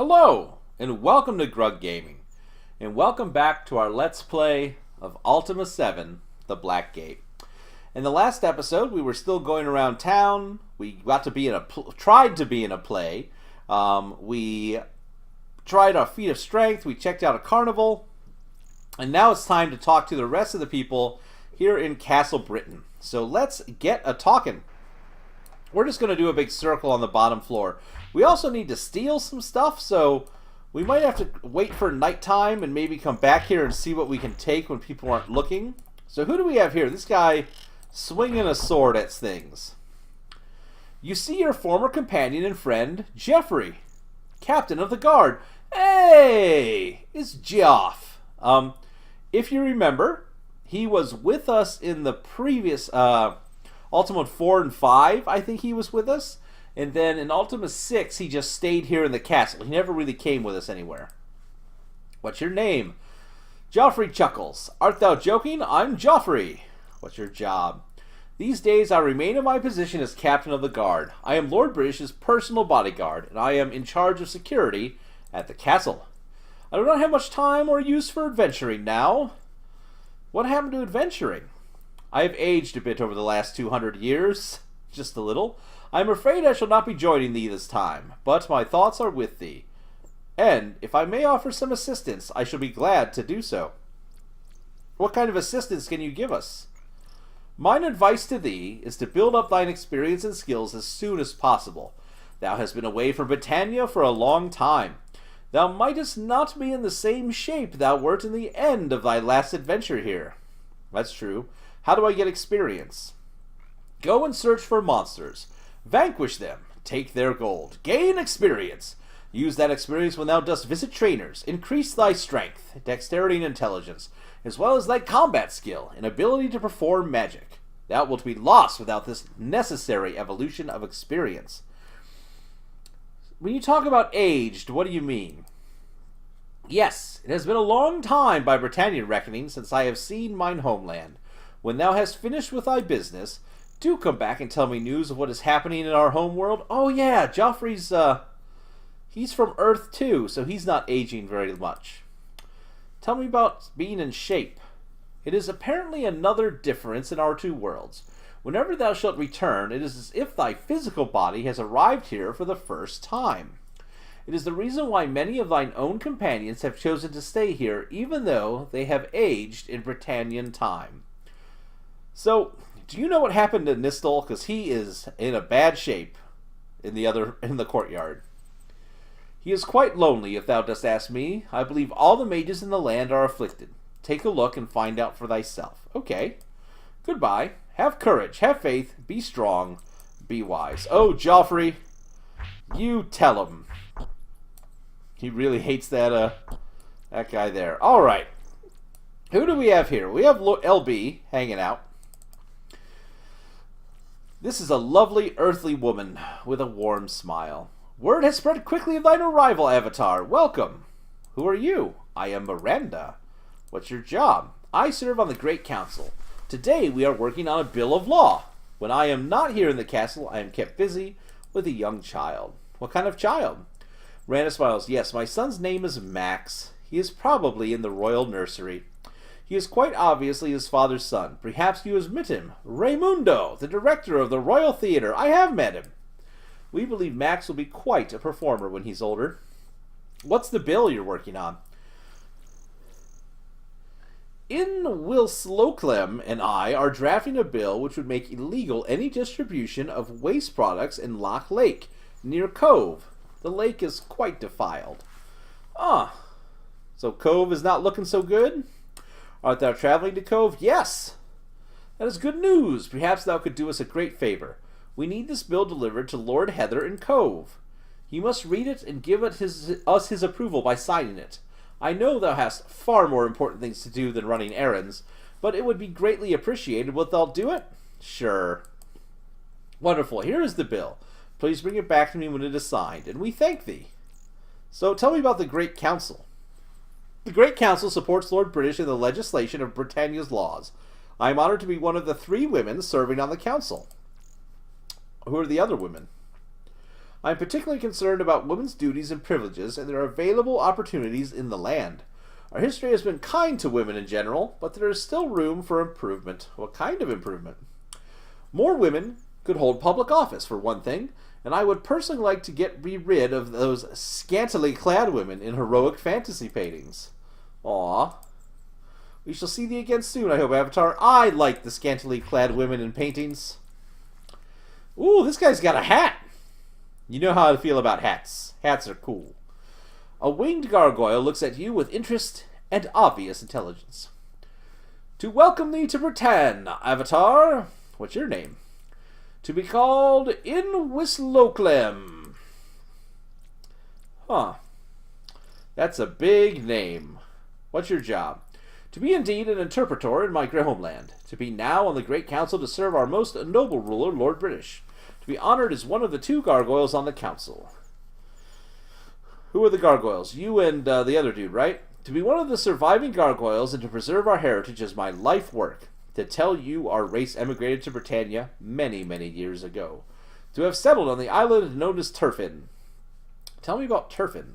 Hello, and welcome to Grug Gaming, and welcome back to our Let's Play of Ultima 7, The Black Gate. In the last episode, we were still going around town. We got to be in tried to be in a play. We tried our feat of strength. We checked out a carnival, and now it's time to talk to the rest of the people here in Castle Britain. So let's get a talking. We're just going to do a big circle on the bottom floor. We also need to steal some stuff, so we might have to wait for nighttime and maybe come back here and see what we can take when people aren't looking. So who do we have here? This guy swinging a sword at things. You see your former companion and friend, Geoffrey, captain of the guard. Hey, it's Geoff. If you remember, he was with us in the previous Ultima 4 and 5, I think he was with us. And then in Ultima 6, he just stayed here in the castle. He never really came with us anywhere. What's your name? Geoffrey chuckles. Art thou joking? I'm Geoffrey. What's your job? These days I remain in my position as captain of the guard. I am Lord British's personal bodyguard, and I am in charge of security at the castle. I do not have much time or use for adventuring now. What happened to adventuring? I have aged a bit over the last 200 years. Just a little. I am afraid I shall not be joining thee this time, but my thoughts are with thee. And, if I may offer some assistance, I shall be glad to do so. What kind of assistance can you give us? Mine advice to thee is to build up thine experience and skills as soon as possible. Thou hast been away from Britannia for a long time. Thou mightest not be in the same shape thou wert in the end of thy last adventure here. That's true. How do I get experience? Go and search for monsters. Vanquish them. Take their gold. Gain experience. Use that experience when thou dost visit trainers. Increase thy strength, dexterity, and intelligence, as well as thy combat skill and ability to perform magic. Thou wilt be lost without this necessary evolution of experience. When you talk about aged, what do you mean? Yes, it has been a long time by Britannia reckoning since I have seen mine homeland. When thou hast finished with thy business, do come back and tell me news of what is happening in our home world. Oh yeah, Geoffrey's, he's from Earth too, so he's not aging very much. Tell me about being in shape. It is apparently another difference in our two worlds. Whenever thou shalt return, it is as if thy physical body has arrived here for the first time. It is the reason why many of thine own companions have chosen to stay here, even though they have aged in Britannian time. So, do you know what happened to Nistel? Because he is in a bad shape in the courtyard. He is quite lonely, if thou dost ask me. I believe all the mages in the land are afflicted. Take a look and find out for thyself. Okay. Goodbye. Have courage. Have faith. Be strong. Be wise. Oh, Geoffrey, you tell him. He really hates that guy there. All right. Who do we have here? We have LB hanging out. This is a lovely earthly woman with a warm smile. Word has spread quickly of thine arrival, Avatar. Welcome. Who are you? I am Miranda. What's your job? I serve on the Great Council. Today we are working on a bill of law. When I am not here in the castle, I am kept busy with a young child. What kind of child? Miranda smiles. Yes, my son's name is Max. He is probably in the royal nursery. He is quite obviously his father's son. Perhaps you have met him. Raimundo, the director of the Royal Theatre. I have met him. We believe Max will be quite a performer when he's older. What's the bill you're working on? Will Slocum and I are drafting a bill which would make illegal any distribution of waste products in Loch Lake, near Cove. The lake is quite defiled. So Cove is not looking so good? Art thou traveling to Cove? Yes. That is good news. Perhaps thou could do us a great favor. We need this bill delivered to Lord Heather in Cove. He must read it and give us his approval by signing it. I know thou hast far more important things to do than running errands, but it would be greatly appreciated. Wilt thou do it? Sure. Wonderful. Here is the bill. Please bring it back to me when it is signed, and we thank thee. So tell me about the Great Council. The Great Council supports Lord British in the legislation of Britannia's laws. I am honored to be one of the 3 women serving on the council. Who are the other women? I'm particularly concerned about women's duties and privileges and their available opportunities in the land. Our history has been kind to women in general, but there is still room for improvement. What kind of improvement? More women could hold public office, for one thing, and I would personally like to be rid of those scantily clad women in heroic fantasy paintings. Aww. We shall see thee again soon, I hope, Avatar. I like the scantily clad women in paintings. Ooh, this guy's got a hat. You know how I feel about hats. Hats are cool. A winged gargoyle looks at you with interest and obvious intelligence. To welcome thee to Britannia, Avatar. What's your name? To be called Inwisloclem. Huh. That's a big name. What's your job? To be indeed an interpreter in my great homeland. To be now on the Great Council to serve our most noble ruler, Lord British. To be honored as one of the 2 gargoyles on the council. Who are the gargoyles? You and the other dude, right? To be one of the surviving gargoyles and to preserve our heritage is my life work. To tell you our race emigrated to Britannia many, many years ago. To have settled on the island known as Turfin. Tell me about Turfin.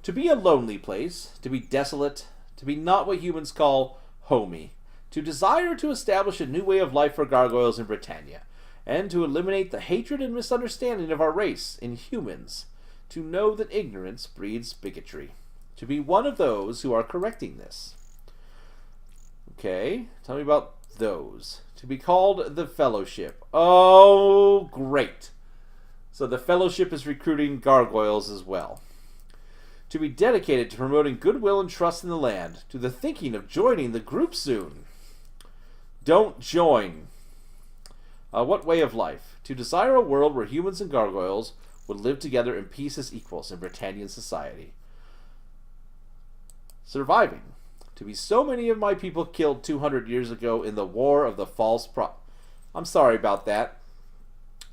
To be a lonely place. To be desolate. To be not what humans call homey. To desire to establish a new way of life for gargoyles in Britannia. And to eliminate the hatred and misunderstanding of our race in humans. To know that ignorance breeds bigotry. To be one of those who are correcting this. Okay, tell me about those. To be called the Fellowship. Oh, great. So the Fellowship is recruiting gargoyles as well. To be dedicated to promoting goodwill and trust in the land. To the thinking of joining the group soon. Don't join. What way of life? To desire a world where humans and gargoyles would live together in peace as equals in Britannian society. Surviving. To be so many of my people killed 200 years ago in the War of the False I'm sorry about that.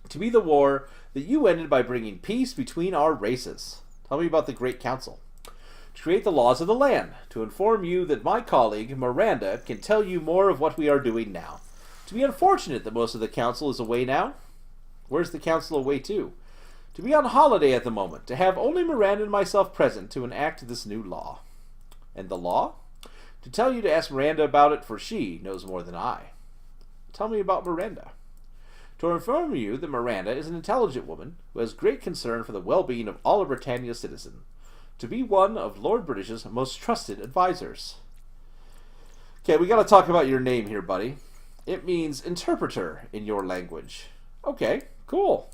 To be the war that you ended by bringing peace between our races. Tell me about the Great Council. To create the laws of the land. To inform you that my colleague, Miranda, can tell you more of what we are doing now. To be unfortunate that most of the council is away now. Where's the council away to? To be on holiday at the moment. To have only Miranda and myself present to enact this new law. And the law? To tell you to ask Miranda about it, for she knows more than I. Tell me about Miranda. To inform you that Miranda is an intelligent woman who has great concern for the well-being of all of Britannia's citizens. To be one of Lord British's most trusted advisors. Okay, we gotta talk about your name here, buddy. It means interpreter in your language. Okay, cool.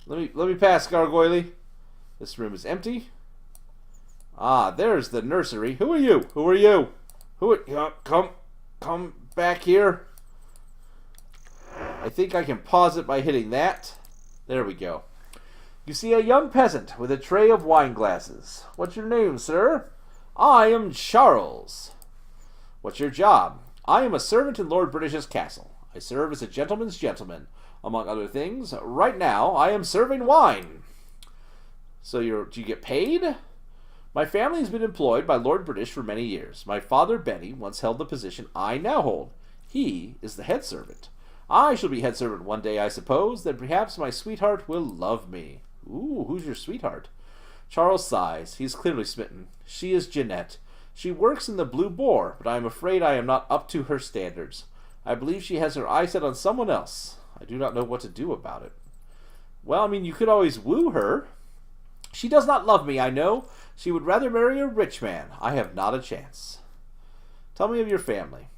Let me pass, Gargoyle. This room is empty. Ah, there's the nursery. Who are you? Who are you? Who are... Come back here. I think I can pause it by hitting that. There we go. You see a young peasant with a tray of wine glasses. What's your name, sir? I am Charles. What's your job? I am a servant in Lord British's castle. I serve as a gentleman's gentleman. Among other things, right now I am serving wine. So do you get paid? My family has been employed by Lord British for many years. My father, Benny, once held the position I now hold. He is the head servant. I shall be head servant one day, I suppose. Then perhaps my sweetheart will love me. Ooh, who's your sweetheart? Charles sighs. He is clearly smitten. She is Jeanette. She works in the Blue Boar, but I am afraid I am not up to her standards. I believe she has her eyes set on someone else. I do not know what to do about it. Well, I mean, you could always woo her. She does not love me, I know. She would rather marry a rich man. I have not a chance. Tell me of your family.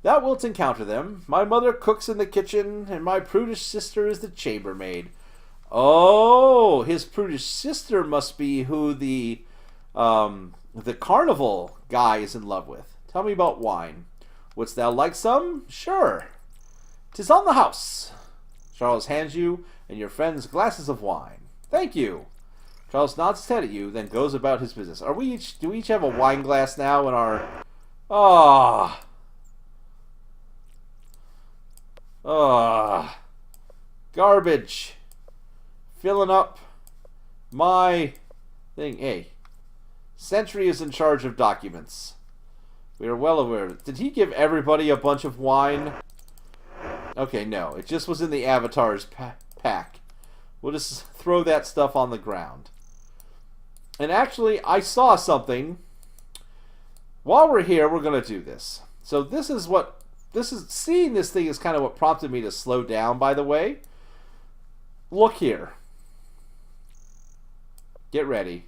Thou wilt encounter them. My mother cooks in the kitchen, and my prudish sister is the chambermaid. Oh, his prudish sister must be who the carnival guy is in love with. Tell me about wine. Wouldst thou like some? Sure. 'Tis on the house. Charles hands you and your friends glasses of wine. Thank you. Charles nods his head at you, then goes about his business. Do we each have a wine glass now in our... Garbage. Filling up my thing. Hey. Sentry is in charge of documents. We are well aware. Did he give everybody a bunch of wine? Okay, no. It just was in the Avatar's pack. We'll just throw that stuff on the ground. And actually, I saw something. While we're here, we're going to do this. So this is what... Seeing this thing is kind of what prompted me to slow down, by the way. Look here. Get ready.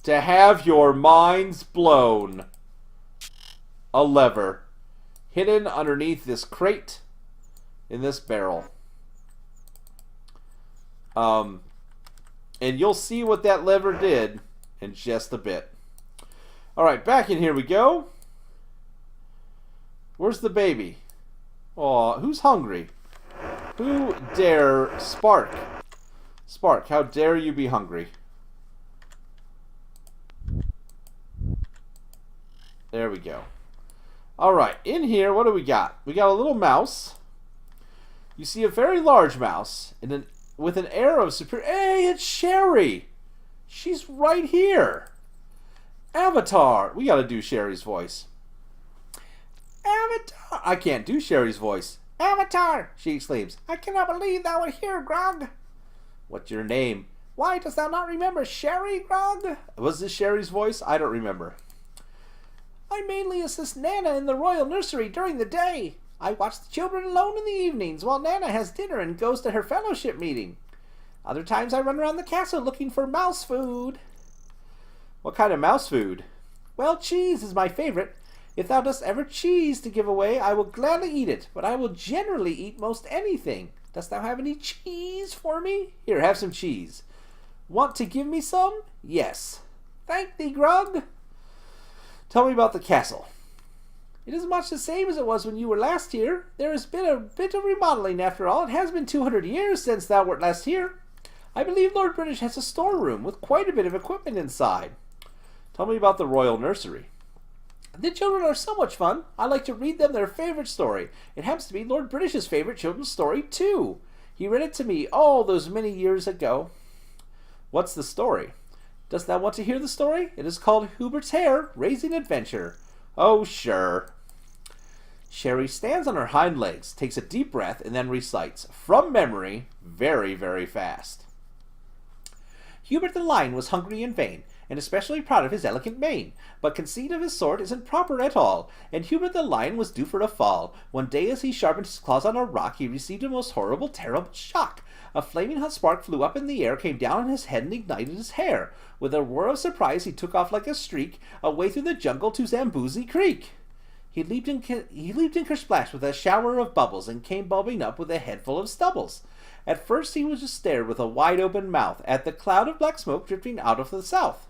To have your minds blown. A lever. Hidden underneath this crate. In this barrel. And you'll see what that lever did in just a bit. Alright, back in here we go. Where's the baby? Aw, who's hungry? Who dare... Spark. Spark, how dare you be hungry? There we go. Alright, in here, what do we got? We got a little mouse. You see a very large mouse. And with an air of superior... Hey, it's Sherry! She's right here. Avatar. We gotta do Sherry's voice. Avatar. I can't do Sherry's voice. Avatar, she exclaims. I cannot believe thou art here, Grog. What's your name? Why dost thou not remember Sherry, Grog? Was this Sherry's voice? I don't remember. I mainly assist Nana in the royal nursery during the day. I watch the children alone in the evenings while Nana has dinner and goes to her fellowship meeting. Other times I run around the castle looking for mouse food. What kind of mouse food? Well, cheese is my favorite. If thou dost ever cheese to give away, I will gladly eat it, but I will generally eat most anything. Dost thou have any cheese for me? Here, have some cheese. Want to give me some? Yes. Thank thee, Grug. Tell me about the castle. It is much the same as it was when you were last here. There has been a bit of remodeling after all. It has been 200 years since thou wert last here. I believe Lord British has a storeroom with quite a bit of equipment inside. Tell me about the royal nursery. The children are so much fun. I like to read them their favorite story. It happens to be Lord British's favorite children's story, too. He read it to me all those many years ago. What's the story? Dost thou want to hear the story? It is called Hubert's Hare, Raising Adventure. Oh, sure. Sherry stands on her hind legs, takes a deep breath, and then recites, from memory, very, very fast. Hubert the Lion was hungry and vain, and especially proud of his elegant mane, but conceit of his sort isn't proper at all, and Hubert the Lion was due for a fall. One day as he sharpened his claws on a rock, he received a most horrible, terrible shock. A flaming hot spark flew up in the air, came down on his head, and ignited his hair. With a whir of surprise, he took off like a streak, away through the jungle to Zamboozy Creek. He leaped in kersplash with a shower of bubbles, and came bobbing up with a head full of stubbles. At first he was just stared with a wide-open mouth at the cloud of black smoke drifting out of the south.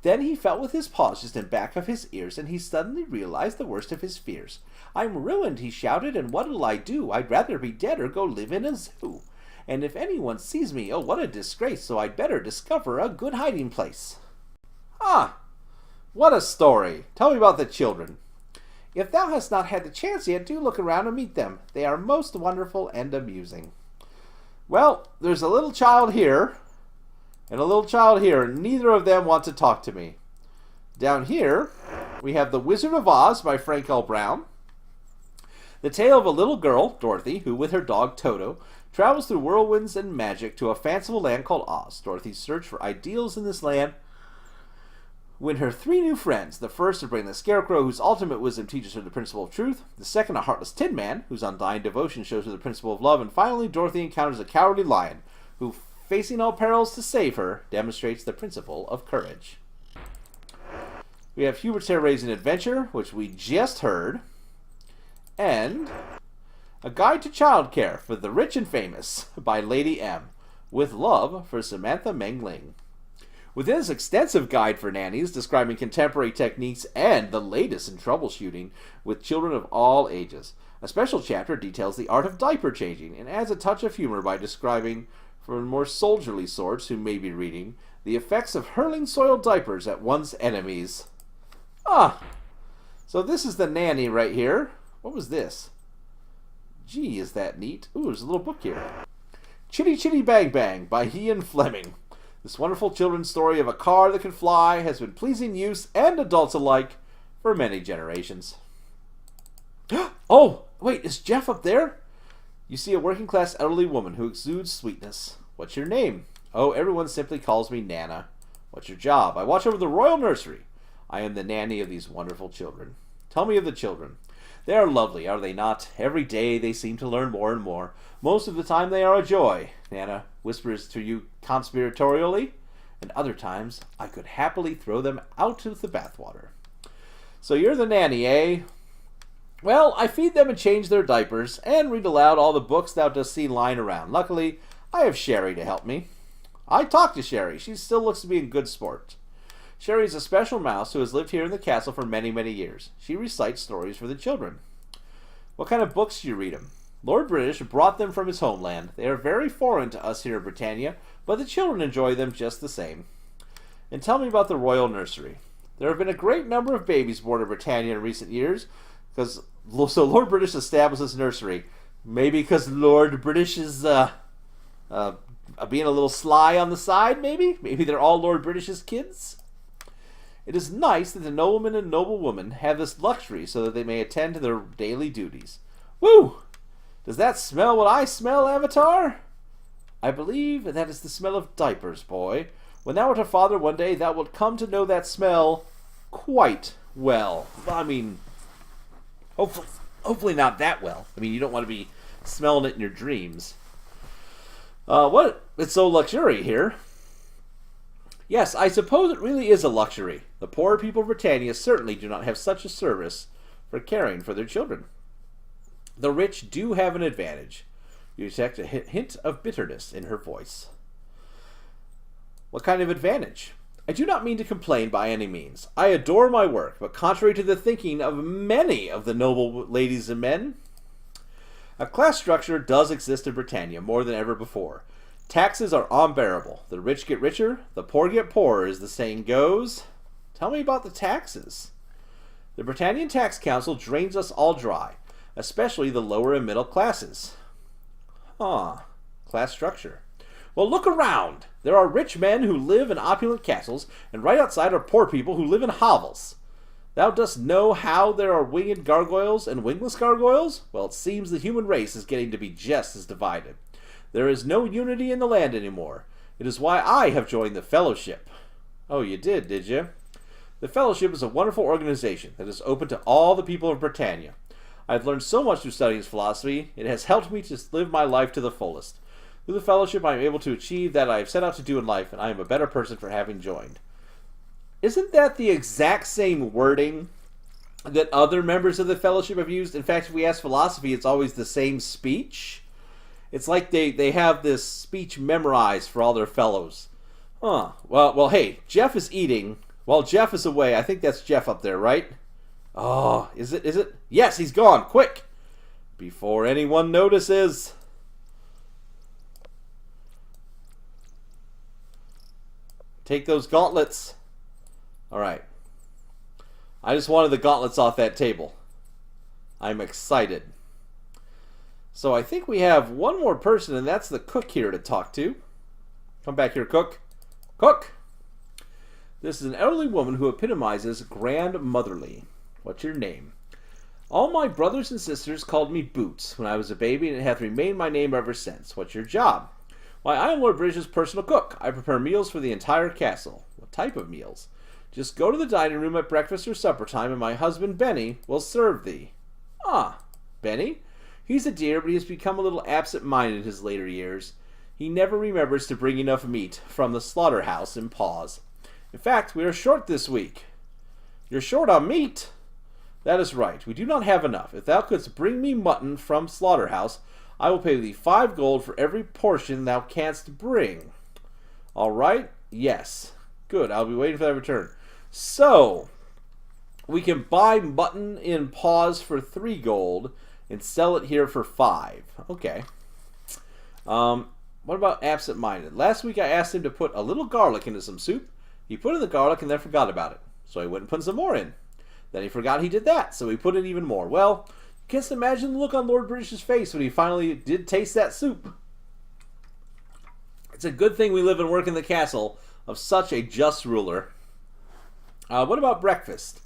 Then he felt with his paws just in back of his ears, and he suddenly realized the worst of his fears. I'm ruined, he shouted, and what'll I do? I'd rather be dead or go live in a zoo. And if anyone sees me, oh, what a disgrace, so I'd better discover a good hiding place. Ah, what a story. Tell me about the children. If thou hast not had the chance yet, do look around and meet them. They are most wonderful and amusing. Well, there's a little child here, and a little child here, and neither of them want to talk to me. Down here, we have The Wizard of Oz by Frank L. Brown. The tale of a little girl, Dorothy, who with her dog Toto, travels through whirlwinds and magic to a fanciful land called Oz. Dorothy's search for ideals in this land when her three new friends, the first to bring the Scarecrow, whose ultimate wisdom teaches her the principle of truth, the second a heartless Tin Man, whose undying devotion shows her the principle of love, and finally Dorothy encounters a cowardly lion, who, facing all perils to save her, demonstrates the principle of courage. We have Hubert's Hare Raising Adventure, which we just heard, and A Guide to Childcare for the Rich and Famous by Lady M, with love for Samantha Mengling. Within this extensive guide for nannies describing contemporary techniques and the latest in troubleshooting with children of all ages, a special chapter details the art of diaper changing and adds a touch of humor by describing, for more soldierly sorts who may be reading, the effects of hurling soiled diapers at one's enemies. Ah, so this is the nanny right here. What was this? Gee, is that neat. Ooh, there's a little book here. Chitty Chitty Bang Bang by Ian Fleming. This wonderful children's story of a car that can fly has been pleasing youths and adults alike for many generations. Oh, wait, is Jeff up there? You see a working-class elderly woman who exudes sweetness. What's your name? Oh, everyone simply calls me Nana. What's your job? I watch over the royal nursery. I am the nanny of these wonderful children. Tell me of the children. They are lovely, are they not? Every day they seem to learn more and more. Most of the time they are a joy, Nana whispers to you conspiratorially, and other times I could happily throw them out with the bathwater. So you're the nanny, eh? Well, I feed them and change their diapers, and read aloud all the books thou dost see lying around. Luckily, I have Sherry to help me. I talk to Sherry. She still looks to be in good sport. Sherry is a special mouse who has lived here in the castle for many, many years. She recites stories for the children. What kind of books do you read them? Lord British brought them from his homeland. They are very foreign to us here in Britannia, but the children enjoy them just the same. And tell me about the royal nursery. There have been a great number of babies born in Britannia in recent years, so Lord British established this nursery. Maybe because Lord British is being a little sly on the side, maybe? Maybe they're all Lord British's kids? It is nice that the nobleman and noblewoman have this luxury so that they may attend to their daily duties. Woo! Does that smell what I smell, Avatar? I believe that is the smell of diapers, boy. When thou art a father one day, thou wilt come to know that smell quite well. I mean, hopefully not that well. I mean, you don't want to be smelling it in your dreams. What? It's so luxury here. Yes, I suppose it really is a luxury. The poor people of Britannia certainly do not have such a service for caring for their children. The rich do have an advantage. You detect a hint of bitterness in her voice. What kind of advantage? I do not mean to complain by any means. I adore my work, but contrary to the thinking of many of the noble ladies and men, a class structure does exist in Britannia more than ever before. Taxes are unbearable. The rich get richer, the poor get poorer, as the saying goes. Tell me about the taxes. The Britannian Tax Council drains us all dry, especially the lower and middle classes. Class structure. Well, look around. There are rich men who live in opulent castles, and right outside are poor people who live in hovels. Thou dost know how there are winged gargoyles and wingless gargoyles? Well, it seems the human race is getting to be just as divided. There is no unity in the land anymore. It is why I have joined the Fellowship. Oh, you did you? The Fellowship is a wonderful organization that is open to all the people of Britannia. I have learned so much through studying philosophy. It has helped me to live my life to the fullest. Through the Fellowship, I am able to achieve that I have set out to do in life, and I am a better person for having joined. Isn't that the exact same wording that other members of the Fellowship have used? In fact, if we ask philosophy, it's always the same speech. It's like they have this speech memorized for all their fellows. Well, hey, Jeff is eating. While Jeff is away, I think that's Jeff up there, right? Oh, is it? Yes, he's gone. Quick! Before anyone notices. Take those gauntlets. Alright. I just wanted the gauntlets off that table. I'm excited. So I think we have one more person, and that's the cook here to talk to. Come back here, cook. Cook! This is an elderly woman who epitomizes grandmotherly. What's your name? All my brothers and sisters called me Boots when I was a baby, and it hath remained my name ever since. What's your job? Why, I am Lord British's personal cook. I prepare meals for the entire castle. What type of meals? Just go to the dining room at breakfast or supper time, and my husband Benny will serve thee. Benny? He's a dear, but he has become a little absent-minded in his later years. He never remembers to bring enough meat from the slaughterhouse in Paws. In fact, we are short this week. You're short on meat? That is right. We do not have enough. If thou couldst bring me mutton from slaughterhouse, I will pay thee 5 gold for every portion thou canst bring. All right? Yes. Good. I'll be waiting for that return. So, we can buy mutton in Paws for 3 gold and sell it here for 5. Okay. What about absent-minded? Last week I asked him to put a little garlic into some soup. He put in the garlic and then forgot about it. So he went and put some more in. Then he forgot he did that, so he put in even more. Well, you can't imagine the look on Lord British's face when he finally did taste that soup. It's a good thing we live and work in the castle of such a just ruler. What about breakfast?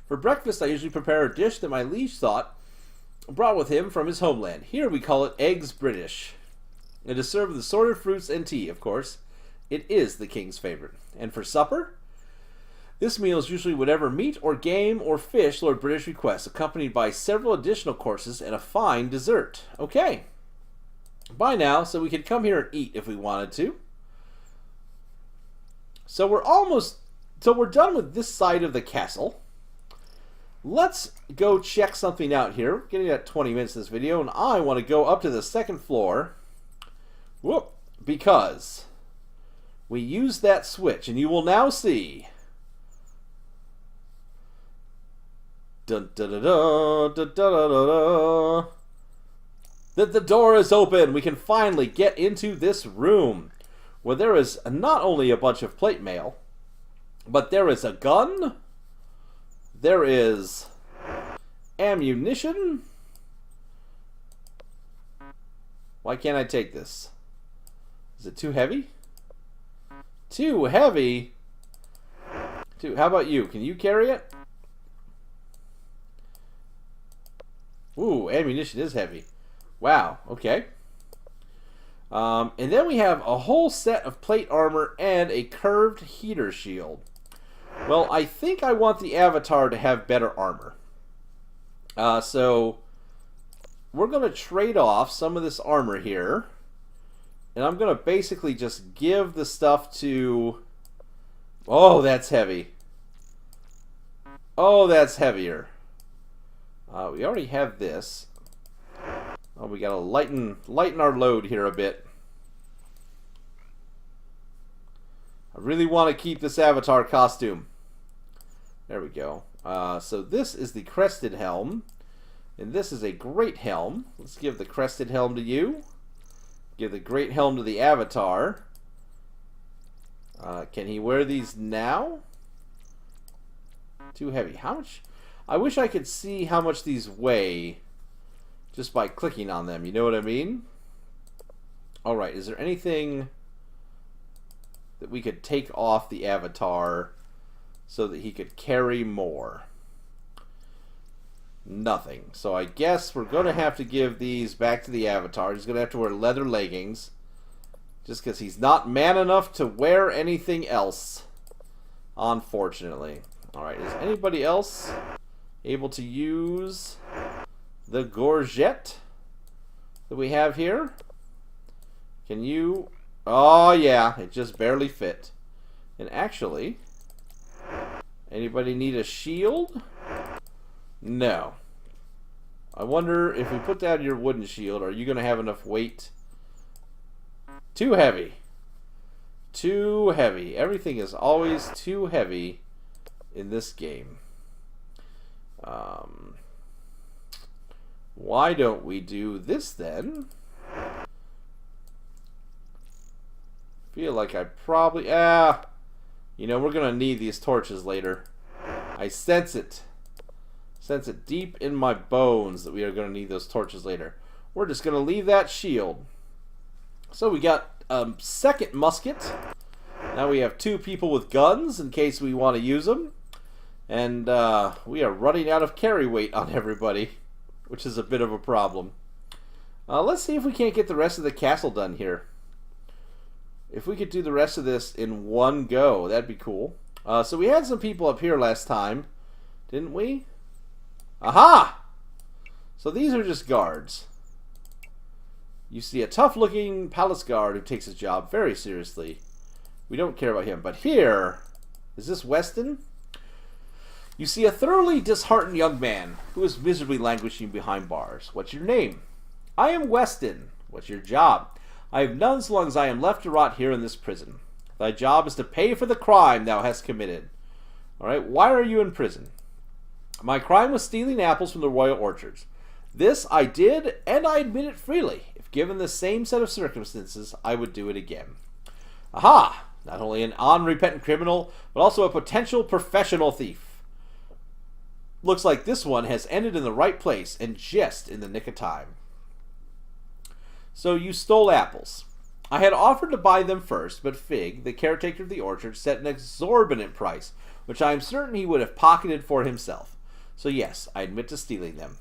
For breakfast, I usually prepare a dish that my liege thought brought with him from his homeland. Here we call it eggs British. It is served with assorted fruits and tea, of course. It is the king's favorite. And for supper, this meal is usually whatever meat or game or fish Lord British requests, accompanied by several additional courses and a fine dessert. Okay. Bye now, so we could come here and eat if we wanted to. So we're done with this side of the castle. Let's go check something out here. We're getting at 20 minutes of this video, and I want to go up to the second floor. Whoop, because we used that switch, and you will now see dun, dun, dun, dun, dun, dun, dun, dun, that the door is open. We can finally get into this room where there is not only a bunch of plate mail, but there is a gun, there is ammunition. Why can't I take this? Is it too heavy? Too heavy? How about you? Can you carry it? Ooh, ammunition is heavy. Wow, okay. And then we have a whole set of plate armor and a curved heater shield. Well, I think I want the Avatar to have better armor. So we're going to trade off some of this armor here. And I'm going to basically just give the stuff to... Oh, that's heavy. Oh, that's heavier. We already have this. Oh, we got to lighten our load here a bit. I really want to keep this Avatar costume. There we go. So this is the crested helm. And this is a great helm. Let's give the crested helm to you. Give the great helm to the Avatar. Can he wear these now? Too heavy. How much? I wish I could see how much these weigh just by clicking on them. You know what I mean? Alright, is there anything that we could take off the Avatar so that he could carry more? Nothing. So I guess we're going to have to give these back to the Avatar. He's going to have to wear leather leggings just because he's not man enough to wear anything else, unfortunately. Alright, is anybody else able to use the gorget that we have here? Can you... Oh yeah, it just barely fit. And actually, anybody need a shield? No. I wonder if we put down your wooden shield, are you going to have enough weight? Too heavy. Too heavy. Everything is always too heavy in this game. Why don't we do this then? Feel like I probably... you know, we're going to need these torches later. I sense it. Sense it deep in my bones that we are going to need those torches later. We're just going to leave that shield. So we got a second musket. Now we have 2 people with guns in case we want to use them. And we are running out of carry weight on everybody, which is a bit of a problem. Let's see if we can't get the rest of the castle done here. If we could do the rest of this in one go, that'd be cool. So we had some people up here last time, didn't we? Aha! So these are just guards. You see a tough-looking palace guard who takes his job very seriously. We don't care about him. But here, is this Weston? You see a thoroughly disheartened young man who is miserably languishing behind bars. What's your name? I am Weston. What's your job? I have none so long as I am left to rot here in this prison. Thy job is to pay for the crime thou hast committed. Alright, why are you in prison? My crime was stealing apples from the royal orchards. This I did, and I admit it freely. If given the same set of circumstances, I would do it again. Aha! Not only an unrepentant criminal, but also a potential professional thief. Looks like this one has ended in the right place, and just in the nick of time. So you stole apples. I had offered to buy them first, but Fig, the caretaker of the orchard, set an exorbitant price, which I am certain he would have pocketed for himself. So yes, I admit to stealing them.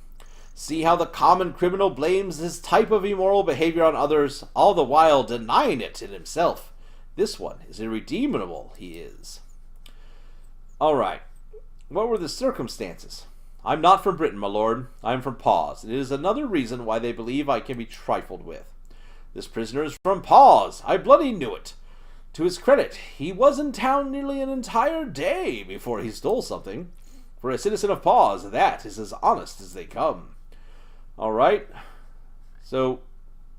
See how the common criminal blames his type of immoral behavior on others, all the while denying it in himself. This one is irredeemable, he is. All right. What were the circumstances? I'm not from Britain, my lord. I am from Paws, and it is another reason why they believe I can be trifled with. This prisoner is from Paws. I bloody knew it. To his credit, he was in town nearly an entire day before he stole something. For a citizen of Paws, that is as honest as they come. All right. So,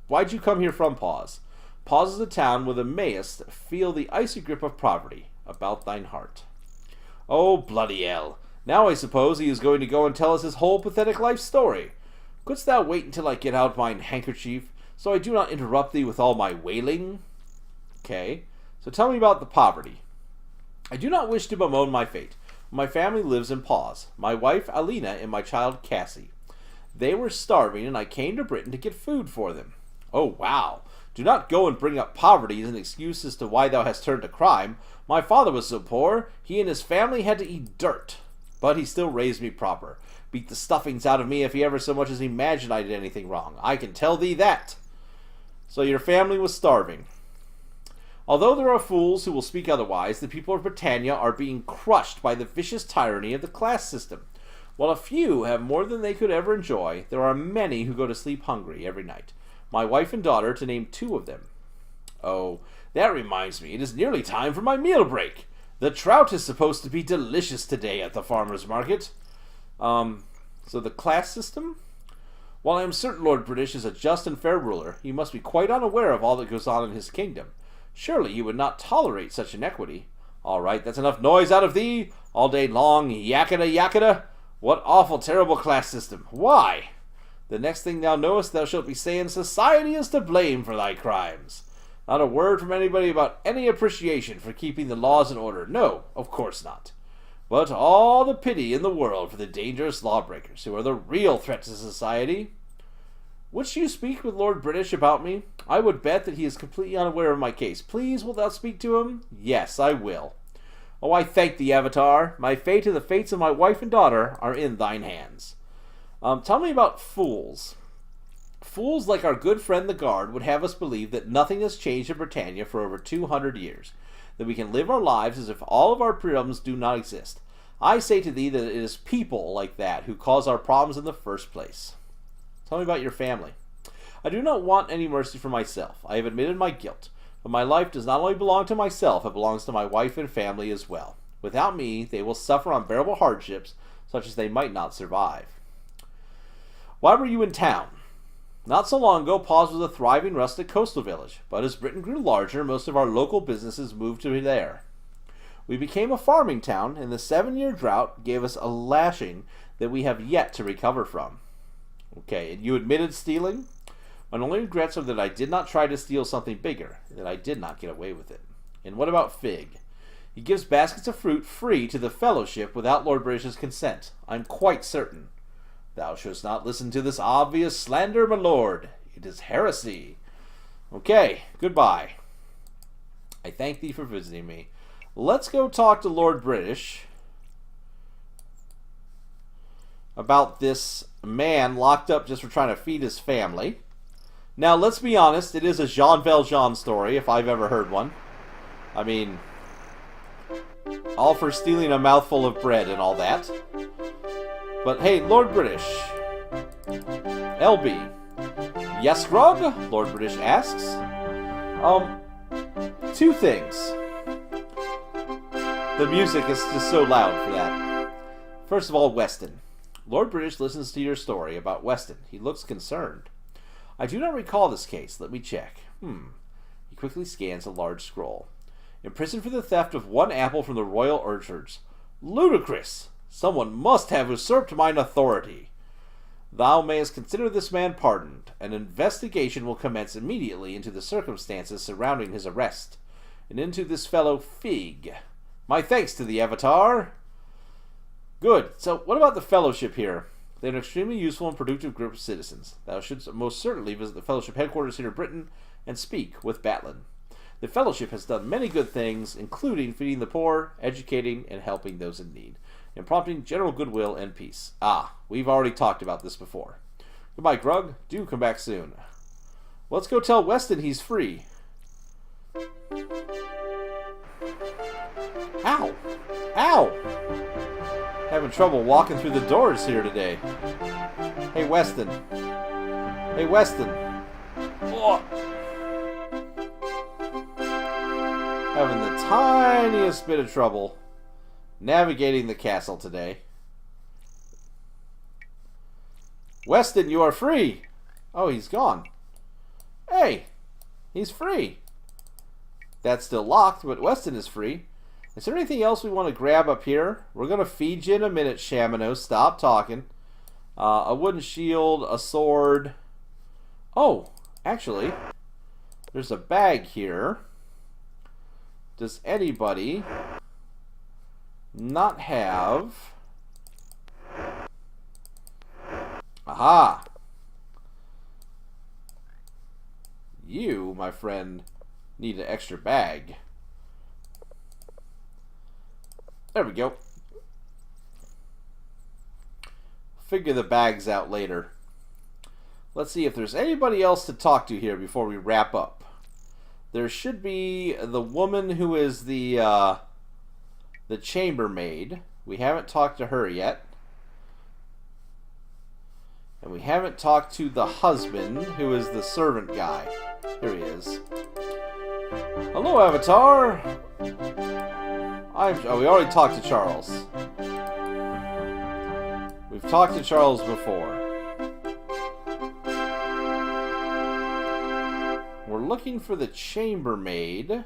why'd you come here from Paws? Paws is a town where thou mayest feel the icy grip of poverty about thine heart. Oh, bloody hell. Now I suppose he is going to go and tell us his whole pathetic life story. Couldst thou wait until I get out mine handkerchief, so I do not interrupt thee with all my wailing? Okay, so tell me about the poverty. I do not wish to bemoan my fate. My family lives in Paws, my wife Alina and my child Cassie. They were starving, and I came to Britain to get food for them. Oh, wow. Do not go and bring up poverty as an excuse as to why thou hast turned to crime. My father was so poor, he and his family had to eat dirt. But he still raised me proper. Beat the stuffings out of me if he ever so much as imagined I did anything wrong. I can tell thee that. So your family was starving. Although there are fools who will speak otherwise, the people of Britannia are being crushed by the vicious tyranny of the class system. While a few have more than they could ever enjoy, there are many who go to sleep hungry every night. My wife and daughter, to name two of them. Oh, that reminds me, it is nearly time for my meal break. The trout is supposed to be delicious today at the farmer's market. So the class system? While I am certain Lord British is a just and fair ruler, he must be quite unaware of all that goes on in his kingdom. Surely he would not tolerate such inequity. All right, that's enough noise out of thee. All day long, yaketa yaketa. What awful terrible class system. Why? The next thing thou knowest, thou shalt be saying society is to blame for thy crimes. Not a word from anybody about any appreciation for keeping the laws in order. No, of course not. But all the pity in the world for the dangerous lawbreakers who are the real threat to society. Wouldst you speak with Lord British about me? I would bet that he is completely unaware of my case. Please, wilt thou speak to him? Yes, I will. Oh, I thank thee, Avatar. My fate and the fates of my wife and daughter are in thine hands. Tell me about fools. Fools like our good friend the guard would have us believe that nothing has changed in Britannia for over 200 years, that we can live our lives as if all of our problems do not exist. I say to thee that it is people like that who cause our problems in the first place. Tell me about your family. I do not want any mercy for myself. I have admitted my guilt, but my life does not only belong to myself, it belongs to my wife and family as well. Without me, they will suffer unbearable hardships, such as they might not survive. Why were you in town? Not so long ago, Paws was a thriving rustic coastal village, but as Britain grew larger, most of our local businesses moved to there. We became a farming town, and the 7-year drought gave us a lashing that we have yet to recover from. Okay, and you admitted stealing? My only regrets are that I did not try to steal something bigger, and that I did not get away with it. And what about Fig? He gives baskets of fruit free to the fellowship without Lord British's consent. I'm quite certain. Thou shouldst not listen to this obvious slander, my lord. It is heresy. Okay, goodbye. I thank thee for visiting me. Let's go talk to Lord British about this man locked up just for trying to feed his family. Now, let's be honest, it is a Jean Valjean story, if I've ever heard one. I mean, all for stealing a mouthful of bread and all that. But hey, Lord British. LB. Yes, Grog? Lord British asks. Two things. The music is just so loud for that. First of all, Weston. Lord British listens to your story about Weston. He looks concerned. I do not recall this case. Let me check. He quickly scans a large scroll. Imprisoned for the theft of 1 apple from the royal orchards. Ludicrous! Someone must have usurped mine authority. Thou mayest consider this man pardoned. An investigation will commence immediately into the circumstances surrounding his arrest, and into this fellow Fig. My thanks to the Avatar. Good. So, what about the Fellowship here? They're an extremely useful and productive group of citizens. Thou shouldst most certainly visit the Fellowship headquarters here in Britain and speak with Batlin. The Fellowship has done many good things, including feeding the poor, educating, and helping those in need, and prompting general goodwill and peace. Ah, we've already talked about this before. Goodbye, Grug. Do come back soon. Let's go tell Weston he's free. Ow! Ow! Having trouble walking through the doors here today. Hey, Weston. Hey, Weston. Oh. Having the tiniest bit of trouble navigating the castle today. Weston, you are free. Oh, he's gone. Hey, he's free. That's still locked, but Weston is free. Is there anything else we want to grab up here? We're going to feed you in a minute, Shamino. Stop talking. A wooden shield, a sword. Oh, actually, there's a bag here. Does anybody not have... Aha! You, my friend, need an extra bag. There we go. Figure the bags out later. Let's see if there's anybody else to talk to here before we wrap up. There should be the woman who is the chambermaid. We haven't talked to her yet. And we haven't talked to the husband, who is the servant guy. Here he is. Hello, Avatar. Oh, we already talked to Charles. We've talked to Charles before. We're looking for the chambermaid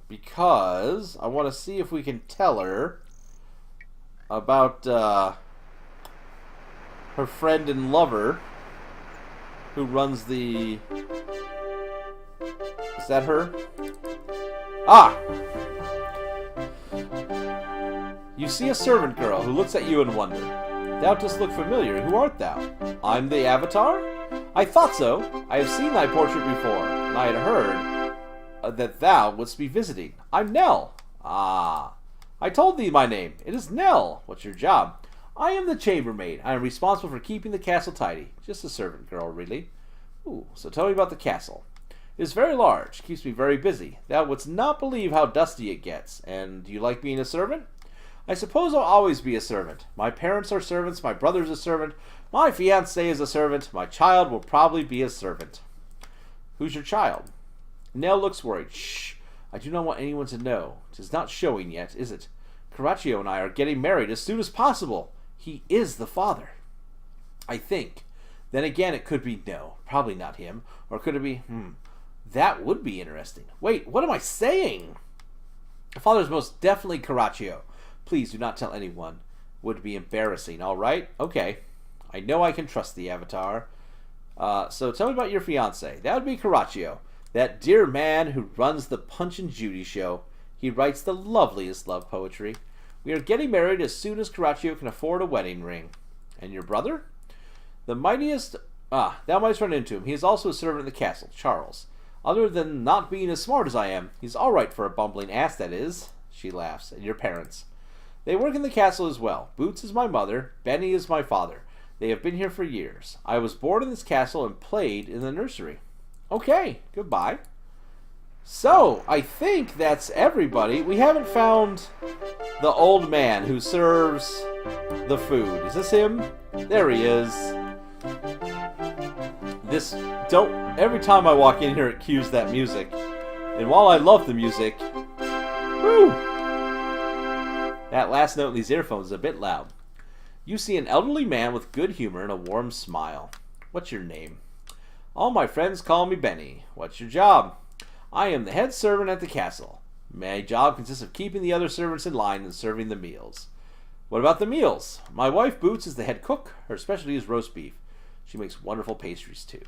because I want to see if we can tell her about her friend and lover who runs the... Is that her? Ah! You see a servant girl who looks at you and wonder, thou dost look familiar, who art thou? I'm the Avatar? I thought so. I have seen thy portrait before, and I had heard that thou wouldst be visiting. I'm Nell. Ah, I told thee my name. It is Nell. What's your job? I am the chambermaid. I am responsible for keeping the castle tidy. Just a servant girl, really. Ooh, so tell me about the castle. It is very large, keeps me very busy. Thou wouldst not believe how dusty it gets. And do you like being a servant? I suppose I'll always be a servant. My parents are servants, my brother's a servant, my fiancé is a servant, my child will probably be a servant. Who's your child? Nell looks worried. Shh, I do not want anyone to know. 'Tis not showing yet, is it? Caraccio and I are getting married as soon as possible. He is the father. I think. Then again, it could be no, probably not him. Or could it be, that would be interesting. Wait, what am I saying? The father is most definitely Caraccio. Please do not tell anyone. Would be embarrassing, all right? Okay. I know I can trust the Avatar. So tell me about your fiancé. That would be Caraccio. That dear man who runs the Punch and Judy show. He writes the loveliest love poetry. We are getting married as soon as Caraccio can afford a wedding ring. And your brother? The mightiest... thou mightst run into him. He is also a servant in the castle, Charles. Other than not being as smart as I am, he's all right for a bumbling ass, that is. She laughs. And your parents? They work in the castle as well. Boots is my mother. Benny is my father. They have been here for years. I was born in this castle and played in the nursery. Okay, goodbye. So, I think that's everybody. We haven't found the old man who serves the food. Is this him? There he is. Every time I walk in here it cues that music. And while I love the music, woo! That last note in these earphones is a bit loud. You see an elderly man with good humor and a warm smile. What's your name? All my friends call me Benny. What's your job? I am the head servant at the castle. My job consists of keeping the other servants in line and serving the meals. What about the meals? My wife Boots is the head cook. Her specialty is roast beef. She makes wonderful pastries too.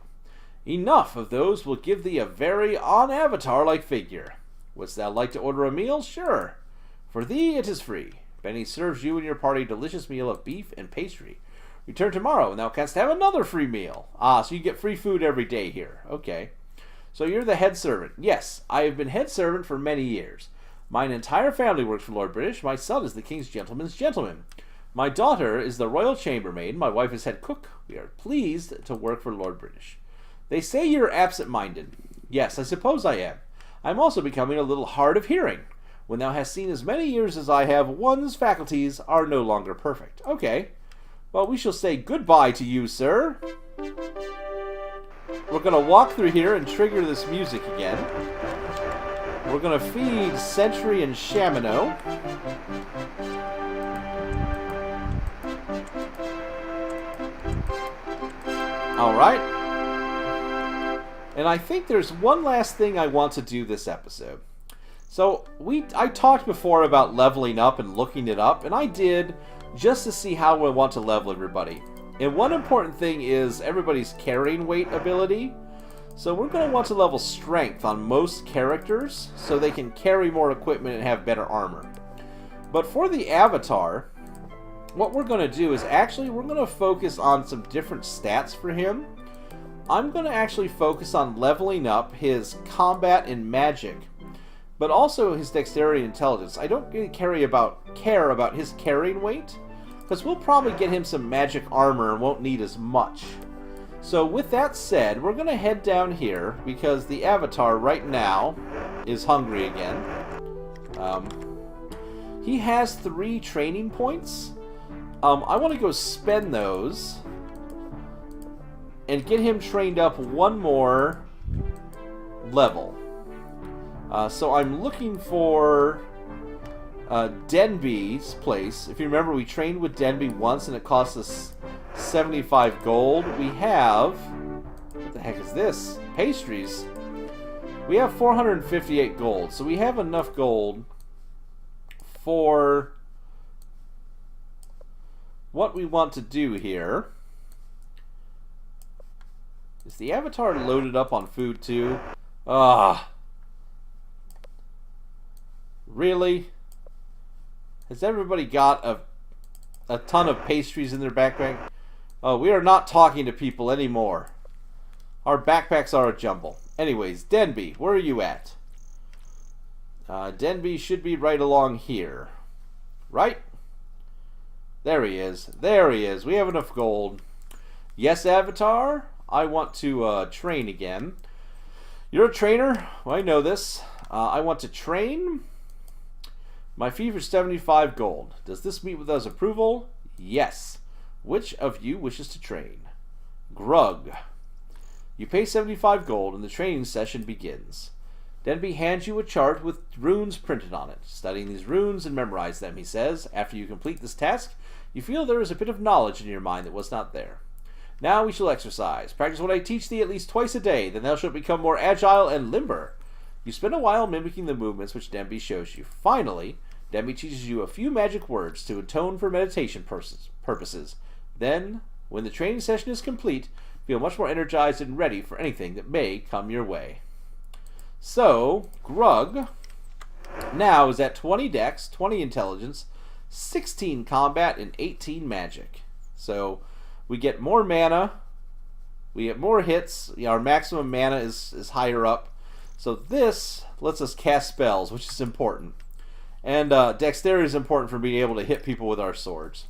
Enough of those will give thee a very on-Avatar-like figure. Wouldst thou like to order a meal? Sure. For thee it is free. Benny serves you and your party a delicious meal of beef and pastry. Return tomorrow and thou canst have another free meal. So you get free food every day here. Okay. So you're the head servant. Yes, I have been head servant for many years. Mine entire family works for Lord British. My son is the King's gentleman's gentleman. My daughter is the royal chambermaid. My wife is head cook. We are pleased to work for Lord British. They say you're absent-minded. Yes, I suppose I am. I'm also becoming a little hard of hearing. When thou hast seen as many years as I have, one's faculties are no longer perfect. Okay. Well, we shall say goodbye to you, sir. We're going to walk through here and trigger this music again. We're going to feed Sentry and Shamino. Alright. And I think there's one last thing I want to do this episode. So, I talked before about leveling up and looking it up, and I did just to see how I want to level everybody. And one important thing is everybody's carrying weight ability. So we're going to want to level strength on most characters so they can carry more equipment and have better armor. But for the avatar, what we're going to do is actually we're going to focus on some different stats for him. I'm going to actually focus on leveling up his combat and magic, but also his dexterity and intelligence. I don't really care about his carrying weight, because we'll probably get him some magic armor and won't need as much. So with that said, we're going to head down here, because the avatar right now is hungry again. He has 3 training points. I want to go spend those and get him trained up one more level. So I'm looking for Denby's place. If you remember, we trained with Denby once and it cost us 75 gold. We have... what the heck is this? Pastries. We have 458 gold. So we have enough gold for what we want to do here. Is the avatar loaded up on food too? Really? Has everybody got a ton of pastries in their backpack? Oh, we are not talking to people anymore. Our backpacks are a jumble. Anyways, Denby, where are you at? Denby should be right along here. Right? There he is. There he is. We have enough gold. Yes, Avatar? I want to train again. You're a trainer? Well, I know this. I want to train. My fee for 75 gold. Does this meet with us approval? Yes. Which of you wishes to train? Grug. You pay 75 gold and the training session begins. Denby hands you a chart with runes printed on it. Studying these runes and memorize them, he says. After you complete this task, you feel there is a bit of knowledge in your mind that was not there. Now we shall exercise. Practice what I teach thee at least twice a day, then thou shalt become more agile and limber. You spend a while mimicking the movements which Denby shows you. Finally, Denby teaches you a few magic words to atone for meditation purposes. Then, when the training session is complete, feel much more energized and ready for anything that may come your way. So, Grug now is at 20 dex, 20 intelligence, 16 combat, and 18 magic. So, we get more mana, we get more hits, our maximum mana is higher up. So this lets us cast spells, which is important. And dexterity is important for being able to hit people with our swords.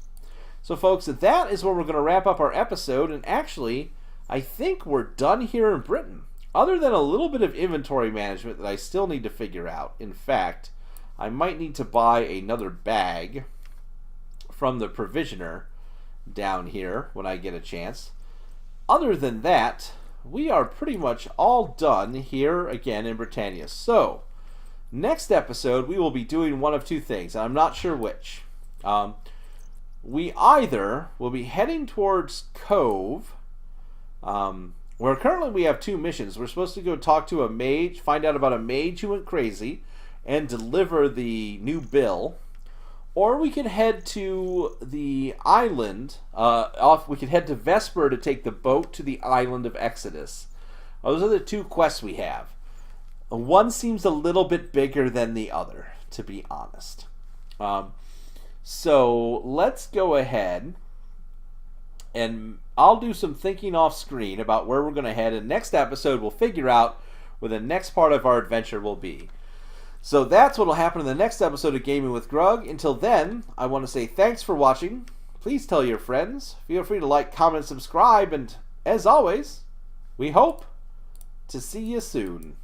So folks, that is where we're going to wrap up our episode, and actually, I think we're done here in Britain. Other than a little bit of inventory management that I still need to figure out. In fact, I might need to buy another bag from the provisioner down here when I get a chance. Other than that, we are pretty much all done here again in Britannia. So, next episode we will be doing one of two things, and I'm not sure which. We either will be heading towards Cove, where currently we have 2 missions. We're supposed to go talk to a mage, find out about a mage who went crazy, and deliver the new bill. Or we can head to the island. We can head to Vesper to take the boat to the island of Exodus. Those are the 2 quests we have. One seems a little bit bigger than the other, to be honest. So let's go ahead, and I'll do some thinking off screen about where we're going to head. And next episode, we'll figure out where the next part of our adventure will be. So that's what will happen in the next episode of Gaming with Grug. Until then, I want to say thanks for watching. Please tell your friends. Feel free to like, comment, subscribe, and as always, we hope to see you soon.